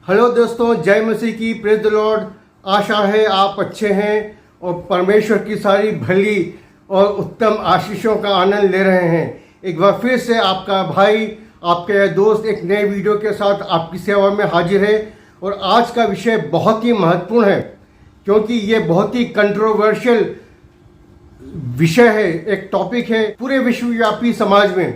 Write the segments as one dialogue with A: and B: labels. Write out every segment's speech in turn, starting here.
A: Hello दोस्तों, जय मसीह की, प्रेज द लॉर्ड। आशा है आप अच्छे हैं और परमेश्वर की सारी भली और उत्तम आशीषों का आनंद ले रहे हैं। एक बार फिर से आपका भाई, आपके दोस्त एक नए वीडियो के साथ आपकी सेवा में हाजिर है। और आज का विषय बहुत ही महत्वपूर्ण है क्योंकि ये बहुत ही कंट्रोवर्शियल विषय है, एक टॉपिक है पूरे विश्वव्यापी समाज में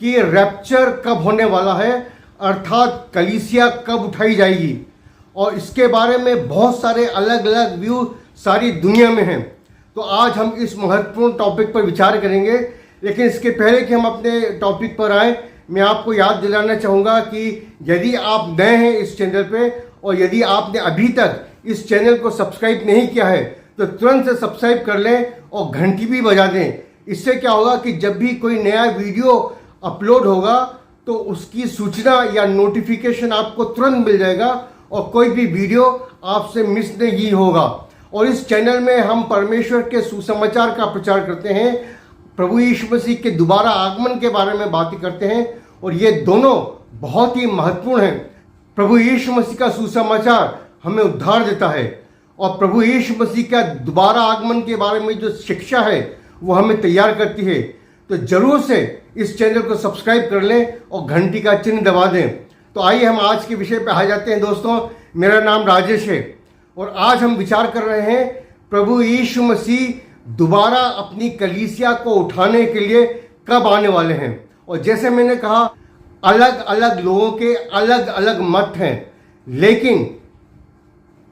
A: कि रैप्चर कब होने वाला है, अर्थात कलीसिया कब उठाई जाएगी। और इसके बारे में बहुत सारे अलग अलग व्यू सारी दुनिया में हैं। तो आज हम इस महत्वपूर्ण टॉपिक पर विचार करेंगे। लेकिन इसके पहले कि हम अपने टॉपिक पर आएँ, मैं आपको याद दिलाना चाहूँगा कि यदि आप नए हैं इस चैनल पे और यदि आपने अभी तक इस चैनल को सब्सक्राइब नहीं किया है तो तुरंत से सब्सक्राइब कर लें और घंटी भी बजा दें। इससे क्या होगा कि जब भी कोई नया वीडियो अपलोड होगा तो उसकी सूचना या नोटिफिकेशन आपको तुरंत मिल जाएगा और कोई भी वीडियो आपसे मिस नहीं होगा। और इस चैनल में हम परमेश्वर के सुसमाचार का प्रचार करते हैं, प्रभु यीशु मसीह के दोबारा आगमन के बारे में बातें करते हैं और ये दोनों बहुत ही महत्वपूर्ण हैं। प्रभु यीशु मसीह का सुसमाचार हमें उद्धार देता है और प्रभु यीशु मसीह का दोबारा आगमन के बारे में जो शिक्षा है वो हमें तैयार करती है। तो जरूर से इस चैनल को सब्सक्राइब कर लें और घंटी का चिन्ह दबा दें। तो आइए हम आज के विषय पे आ जाते हैं। दोस्तों, मेरा नाम राजेश है और आज हम विचार कर रहे हैं प्रभु यीशु मसीह दोबारा अपनी कलीसिया को उठाने के लिए कब आने वाले हैं। और जैसे मैंने कहा, अलग अलग लोगों के अलग अलग मत हैं, लेकिन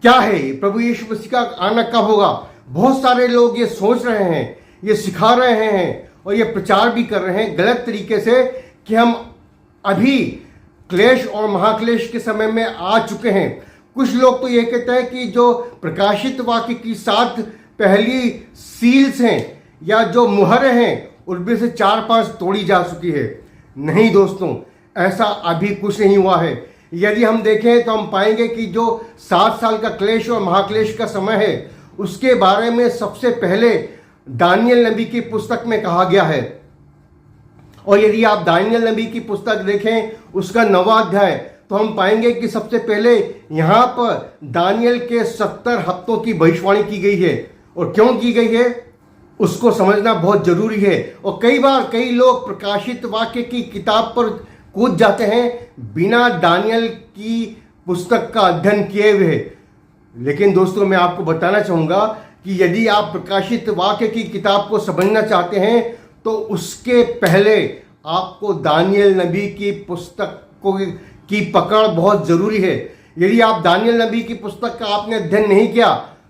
A: क्या है प्रभु यीशु मसीह का आना कब होगा। बहुत सारे लोग ये सोच रहे हैं, ये सिखा रहे हैं और ये प्रचार भी कर रहे हैं गलत तरीके से कि हम अभी क्लेश और महाक्लेश के समय में आ चुके हैं। कुछ लोग तो ये कहते हैं कि जो प्रकाशित वाक्य की 7 पहली सील्स हैं या जो मुहरें हैं उनमें से 4-5 तोड़ी जा चुकी है। नहीं दोस्तों, ऐसा अभी कुछ नहीं हुआ है। यदि हम देखें तो हम पाएंगे कि जो 7 साल का क्लेश और महाक्लेश का समय है उसके बारे में सबसे पहले दानियल नबी की पुस्तक में कहा गया है। और यदि आप दानियल नबी की पुस्तक देखें उसका 9वां अध्याय, तो हम पाएंगे कि सबसे पहले यहाँ पर दानियल के 70 हफ्तों की भविष्यवाणी की गई है। और क्यों की गई है उसको समझना बहुत जरूरी है। और कई बार कई लोग प्रकाशित वाक्य की किताब पर कूद जाते हैं बिना दानियल की पुस्तक का अध्ययन किए हुए। लेकिन दोस्तों, मैं आपको बताना चाहूँगा कि यदि आप प्रकाशित वाक्य की किताब को समझना चाहते हैं तो उसके पहले आपको दानियल नबी की पुस्तक की पकड़ बहुत ज़रूरी है। यदि आप दानियल नबी की पुस्तक का आपने अध्ययन नहीं किया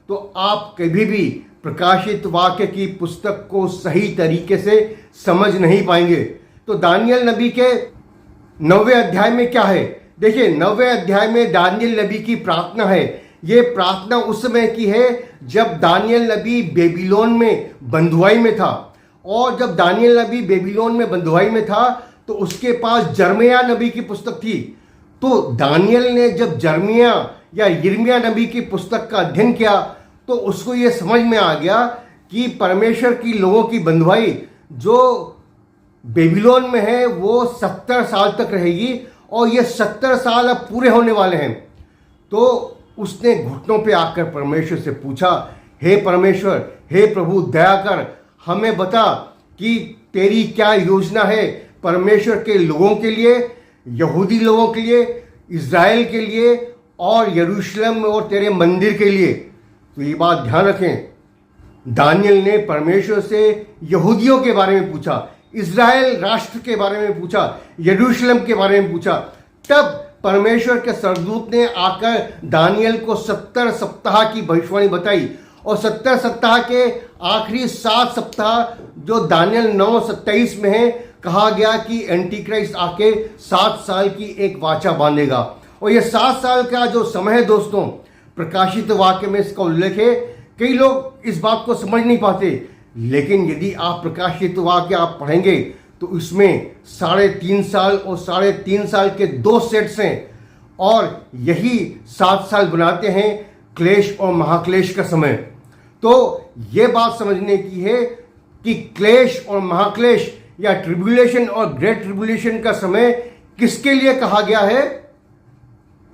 A: तो आप कभी भी प्रकाशित वाक्य की पुस्तक को सही तरीके से समझ नहीं पाएंगे। तो दानियल नबी के 9वें अध्याय में क्या है, देखिए 9वें अध्याय में दानियल नबी की प्रार्थना है। ये प्रार्थना उस समय की है जब दानियल नबी बेबीलोन में बंधुआई में था। और जब दानियल नबी बेबीलोन में बंधुआई में था तो उसके पास जर्मिया नबी की पुस्तक थी। तो दानियल ने जब जर्मिया या यिर्मयाह नबी की पुस्तक का अध्ययन किया तो उसको ये समझ में आ गया कि परमेश्वर की लोगों की बंधुआई जो बेबीलोन में है वो 70 साल तक रहेगी और ये 70 साल अब पूरे होने वाले हैं। तो उसने घुटनों पे आकर परमेश्वर से पूछा, हे परमेश्वर, हे प्रभु, दया कर, हमें बता कि तेरी क्या योजना है परमेश्वर के लोगों के लिए, यहूदी लोगों के लिए, इज़राइल के लिए और यरूशलेम और तेरे मंदिर के लिए। तो ये बात ध्यान रखें, दानियल ने परमेश्वर से यहूदियों के बारे में पूछा, इज़राइल राष्ट्र के बारे में पूछा, यरूशलेम के बारे में पूछा। तब परमेश्वर के सरदूत ने आकर दानियल को 70 सप्ताह की भविष्यवाणी बताई। और 70 सप्ताह के आखिरी 7 सप्ताह जो दानियल 9:27 में है, कहा गया कि एंटी क्राइस्ट आके 7 साल की एक वाचा बांधेगा। और ये 7 साल का जो समय है दोस्तों, प्रकाशित वाक्य में इसका उल्लेख है। कई लोग इस बात को समझ नहीं पाते, लेकिन यदि आप प्रकाशित वाक्य आप पढ़ेंगे तो इसमें 3.5 साल और 3.5 साल के 2 सेट्स हैं और यही 7 साल बनाते हैं क्लेश और महाक्लेश का समय। तो ये बात समझने की है कि क्लेश और महाक्लेश या ट्रिब्यूलेशन और ग्रेट ट्रिब्यूलेशन का समय किसके लिए कहा गया है।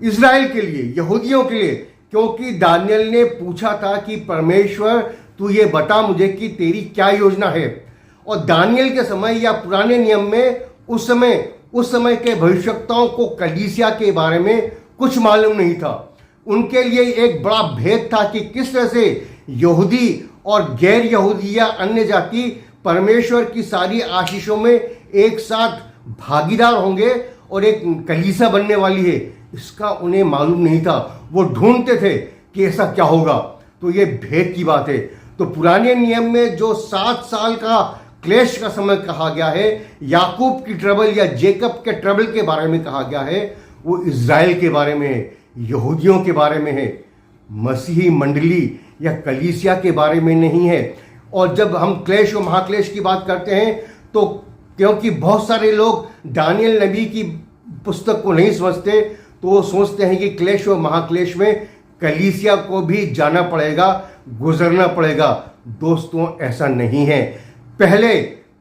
A: इज़राइल के लिए, यहूदियों के लिए, क्योंकि दानियल ने पूछा था कि परमेश्वर तू ये बता मुझे कि तेरी क्या योजना है। और दानियल के समय या पुराने नियम में उस समय के भविष्यवक्ताओं को कलीसिया के बारे में कुछ मालूम नहीं था। उनके लिए एक बड़ा भेद था कि किस तरह से यहूदी और गैर यहूदी या अन्य जाति परमेश्वर की सारी आशीषों में एक साथ भागीदार होंगे और एक कलीसिया बनने वाली है, इसका उन्हें मालूम नहीं था। वो ढूंढते थे कि ऐसा क्या होगा। तो ये भेद की बात है। तो पुराने नियम में जो 7 साल का क्लेश का समय कहा गया है, याकूब की ट्रबल या जेकब के ट्रबल के बारे में कहा गया है, वो इज़राइल के बारे में है, यहूदियों के बारे में है, मसीही मंडली या कलीसिया के बारे में नहीं है। और जब हम क्लेश और महाक्लेश की बात करते हैं तो क्योंकि बहुत सारे लोग दानियल नबी की पुस्तक को नहीं समझते, तो वो सोचते हैं कि क्लेश और महाक्लेश में कलीसिया को भी जाना पड़ेगा, गुजरना पड़ेगा। दोस्तों, ऐसा नहीं है। पहले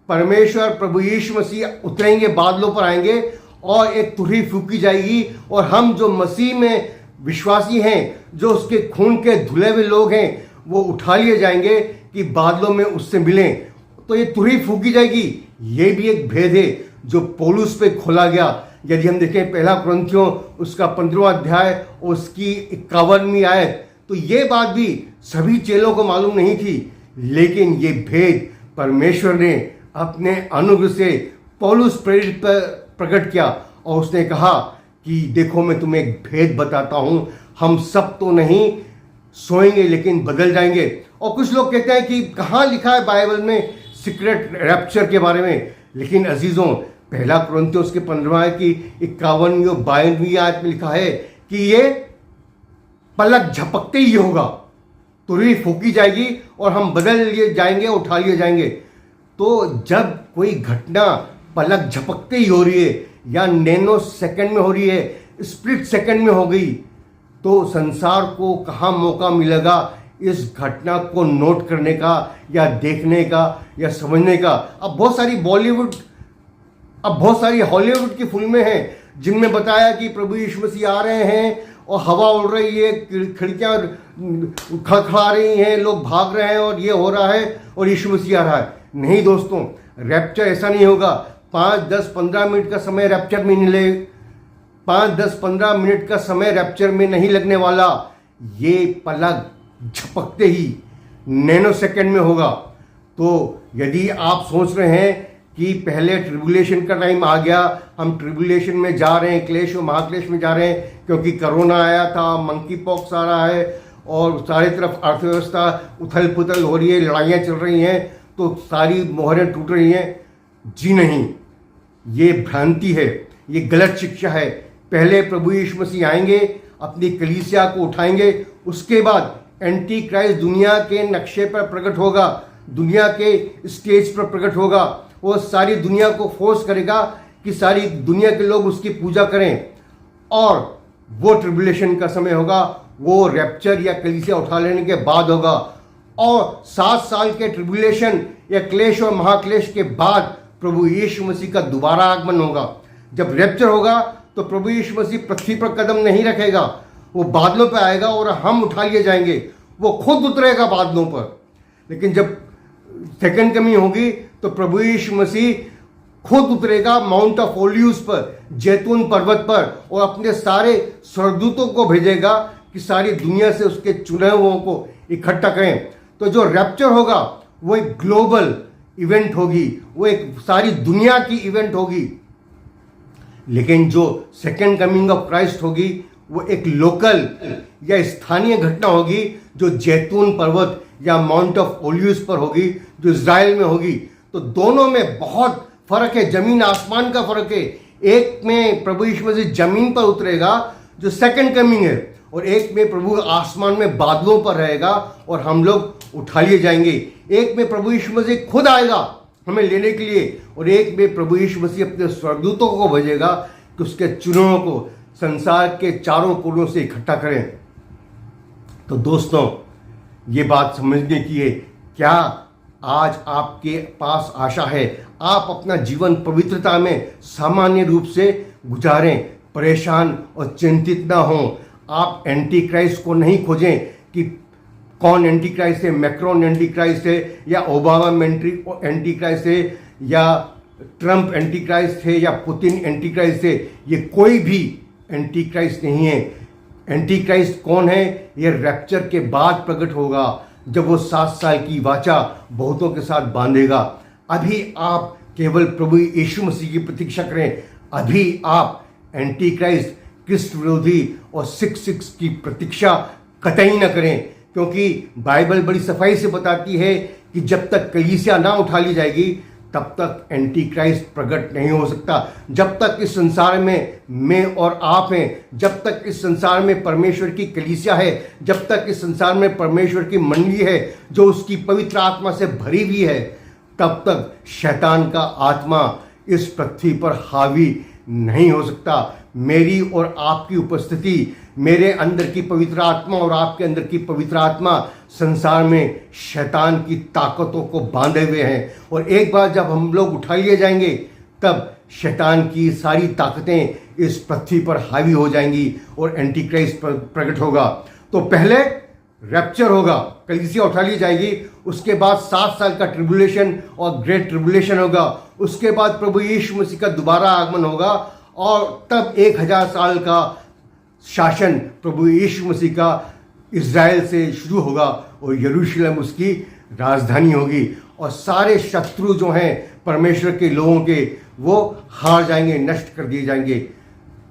A: परमेश्वर प्रभु यीशु मसीह उतरेंगे, बादलों पर आएंगे और एक तुरही फूकी जाएगी और हम जो मसीह में विश्वासी हैं, जो उसके खून के धुले हुए लोग हैं, वो उठा लिए जाएंगे कि बादलों में उससे मिलें। तो ये तुरही फूकी जाएगी। ये भी एक भेद है जो पौलुस पे खोला गया। यदि हम देखें पहला कुरिन्थियों उसका 15वां अध्याय और उसकी 51वीं आयत, तो ये बात भी सभी चेलों को मालूम नहीं थी, लेकिन ये भेद परमेश्वर ने अपने अनुग्रह से पौलुस प्रेरित पर प्रकट किया और उसने कहा कि देखो मैं तुम्हें एक भेद बताता हूं, हम सब तो नहीं सोएंगे लेकिन बदल जाएंगे। और कुछ लोग कहते हैं कि कहाँ लिखा है बाइबल में सीक्रेट रैप्चर के बारे में, लेकिन अजीजों पहला कुरिन्थियों उसके 15वां की 51वीं और 52वीं आयत में लिखा है कि ये पलक झपकते ही होगा, तुरही फूकी जाएगी और हम बदल लिए जाएंगे, उठा लिए जाएंगे। तो जब कोई घटना पलक झपकते ही हो रही है या नैनो सेकंड में हो रही है, स्प्लिट सेकंड में हो गई, तो संसार को कहाँ मौका मिलेगा इस घटना को नोट करने का या देखने का या समझने का। अब बहुत सारी हॉलीवुड की फिल्में हैं जिनमें बताया कि प्रभु यीशु मसीह आ रहे हैं और हवा उड़ रही है, खिड़कियां खड़खड़ा रही हैं, लोग भाग रहे हैं और ये हो रहा है और यीशु मसीह आ रहा है। नहीं दोस्तों, रैप्चर ऐसा नहीं होगा। 5, 10, 15 मिनट का समय रैप्चर में नहीं ले 5, 10, 15 मिनट का समय रैप्चर में नहीं लगने वाला। ये पलक झपकते ही नैनो सेकंड में होगा। तो यदि आप सोच रहे हैं कि पहले ट्रिबुलेशन का टाइम आ गया, हम ट्रिबुलेशन में जा रहे हैं, क्लेश और महाक्लेश में जा रहे हैं क्योंकि कोरोना आया था, मंकी पॉक्स आ रहा है और सारी तरफ अर्थव्यवस्था उथल पुथल हो रही है, लड़ाइयाँ चल रही हैं, तो सारी मोहरें टूट रही हैं। जी नहीं, ये भ्रांति है, ये गलत शिक्षा है। पहले प्रभु यीशु मसीह आएंगे, अपनी कलीसिया को उठाएंगे, उसके बाद एंटी क्राइस्ट दुनिया के नक्शे पर प्रकट होगा, दुनिया के स्टेज पर प्रकट होगा। वो सारी दुनिया को फोर्स करेगा कि सारी दुनिया के लोग उसकी पूजा करें और वो ट्रिबुलेशन का समय होगा, वो रैप्चर या कलीसिया उठा लेने के बाद होगा। और 7 साल के ट्रिबुलेशन या क्लेश और महाक्लेश के बाद प्रभु यीशु मसीह का दोबारा आगमन होगा। जब रैप्चर होगा तो प्रभु यीशु मसीह पृथ्वी पर कदम नहीं रखेगा, वो बादलों पर आएगा और हम उठा लिए जाएंगे। वो खुद उतरेगा बादलों पर। लेकिन जब सेकंड कमिंग होगी तो प्रभु यीशु मसीह खुद उतरेगा माउंट ऑफ ओलिव्स पर, जैतून पर्वत पर, और अपने सारे स्वर्गदूतों को भेजेगा कि सारी दुनिया से उसके चुने हुओं को इकट्ठा करें। तो जो रैप्चर होगा वो एक ग्लोबल इवेंट होगी, वो एक सारी दुनिया की इवेंट होगी। लेकिन जो सेकंड कमिंग ऑफ क्राइस्ट होगी वो एक लोकल या स्थानीय घटना होगी, जो जैतून पर्वत या माउंट ऑफ ओलिव्स पर होगी, जो इज़राइल में होगी। तो दोनों में बहुत फर्क है, जमीन आसमान का फर्क है। एक में प्रभु यीशु मसीह जमीन पर उतरेगा जो सेकंड कमिंग है, और एक में प्रभु आसमान में बादलों पर रहेगा और हम लोग उठा लिए जाएंगे। एक में प्रभु यीशु मसीह खुद आएगा हमें लेने के लिए, और एक में प्रभु यीशु मसीह अपने स्वर्गदूतों को भेजेगा कि उसके चुनों को संसार के चारों कोनों से इकट्ठा करें। तो दोस्तों, ये बात समझने की है, क्या आज आपके पास आशा है? आप अपना जीवन पवित्रता में सामान्य रूप से गुजारें। परेशान और चिंतित ना हों। आप एंटी क्राइस्ट को नहीं खोजें कि कौन एंटी क्राइस्ट है, मैक्रोन एंटी क्राइस्ट है या ओबामा एंटी क्राइस्ट है या ट्रंप एंटी क्राइस्ट है या पुतिन एंटी क्राइस्ट है। ये कोई भी एंटी क्राइस्ट नहीं है। एंटी क्राइस्ट कौन है? ये रैप्चर के बाद प्रकट होगा, जब वो 7 साल की वाचा बहुतों के साथ बांधेगा। अभी आप केवल प्रभु यीशु मसीह की प्रतीक्षा करें। अभी आप एंटी क्राइस्ट, क्रिस्त विरोधी और 666 की प्रतीक्षा कतई न करें, क्योंकि बाइबल बड़ी सफाई से बताती है कि जब तक कलीसिया ना उठा ली जाएगी तब तक एंटी क्राइस्ट प्रकट नहीं हो सकता। जब तक इस संसार में मैं और आप हैं, जब तक इस संसार में परमेश्वर की कलीसिया है, जब तक इस संसार में परमेश्वर की मंडली है जो उसकी पवित्र आत्मा से भरी हुई है, तब तक शैतान का आत्मा इस पृथ्वी पर हावी नहीं हो सकता। मेरी और आपकी उपस्थिति, मेरे अंदर की पवित्र आत्मा और आपके अंदर की पवित्र आत्मा संसार में शैतान की ताकतों को बांधे हुए हैं। और एक बार जब हम लोग उठा लिए जाएंगे तब शैतान की सारी ताकतें इस पृथ्वी पर हावी हो जाएंगी और एंटी क्राइस्ट प्रकट होगा। तो पहले रैप्चर होगा, कलीसिया उठा ली जाएगी, उसके बाद 7 साल का ट्रिबुलेशन और ग्रेट ट्रिबुलेशन होगा, उसके बाद प्रभु यीशु मसीह का दोबारा आगमन होगा और तब 1000 साल का शासन प्रभु यीशु मसीह का इज़राइल से शुरू होगा और यरूशलेम उसकी राजधानी होगी। और सारे शत्रु जो हैं परमेश्वर के लोगों के, वो हार जाएंगे, नष्ट कर दिए जाएंगे।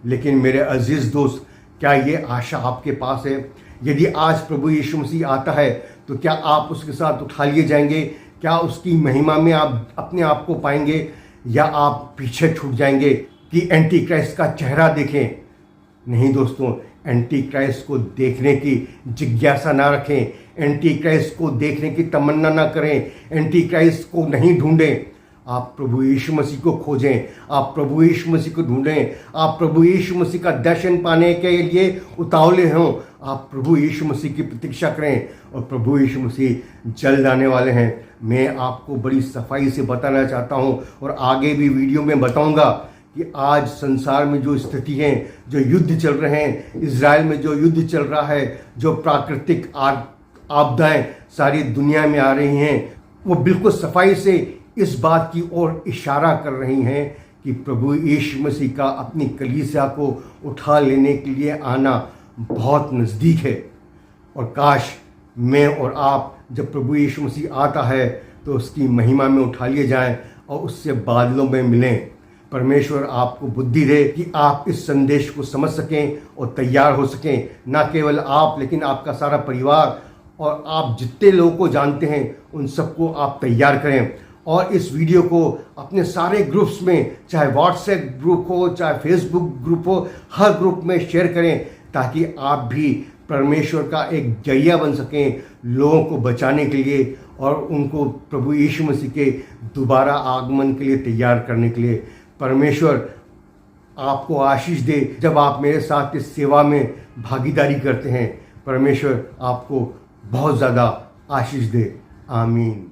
A: लेकिन मेरे अजीज दोस्त, क्या ये आशा आपके पास है? यदि आज प्रभु यीशु मसीह आता है तो क्या आप उसके साथ उठा लिए जाएंगे? क्या उसकी महिमा में आप अपने आप को पाएंगे या आप पीछे छूट जाएंगे कि एंटी क्राइस्ट का चेहरा देखें? नहीं दोस्तों, एंटी क्राइस्ट को देखने की जिज्ञासा ना रखें, एंटी क्राइस्ट को देखने की तमन्ना ना करें, एंटी क्राइस्ट को नहीं ढूंढें। आप प्रभु यीशु मसीह को खोजें, आप प्रभु यीशु मसीह को ढूंढें, आप प्रभु यीशु मसीह का दर्शन पाने के लिए उतावले हों। आप प्रभु यीशु मसीह की प्रतीक्षा करें और प्रभु यीशु मसीह जल्द आने वाले हैं। मैं आपको बड़ी सफाई से बताना चाहता हूं और आगे भी वीडियो में बताऊंगा कि आज संसार में जो स्थिति है, जो युद्ध चल रहे हैं, इज़राइल में जो युद्ध चल रहा है, जो प्राकृतिक आपदाएं सारी दुनिया में आ रही हैं, वो बिल्कुल सफाई से इस बात की ओर इशारा कर रही हैं कि प्रभु यीशु मसीह का अपनी कलीसिया को उठा लेने के लिए आना बहुत नज़दीक है। और काश मैं और आप जब प्रभु यीशु मसीह आता है तो उसकी महिमा में उठा लिए जाएं और उससे बादलों में मिलें। परमेश्वर आपको बुद्धि दे कि आप इस संदेश को समझ सकें और तैयार हो सकें। ना केवल आप, लेकिन आपका सारा परिवार और आप जितने लोगों को जानते हैं उन सबको आप तैयार करें। और इस वीडियो को अपने सारे ग्रुप्स में, चाहे व्हाट्सएप ग्रुप हो, चाहे फेसबुक ग्रुप हो, हर ग्रुप में शेयर करें, ताकि आप भी परमेश्वर का एक जरिया बन सकें लोगों को बचाने के लिए और उनको प्रभु यीशु मसीह के दोबारा आगमन के लिए तैयार करने के लिए। परमेश्वर आपको आशीष दे जब आप मेरे साथ इस सेवा में भागीदारी करते हैं। परमेश्वर आपको बहुत ज़्यादा आशीष दे। आमीन।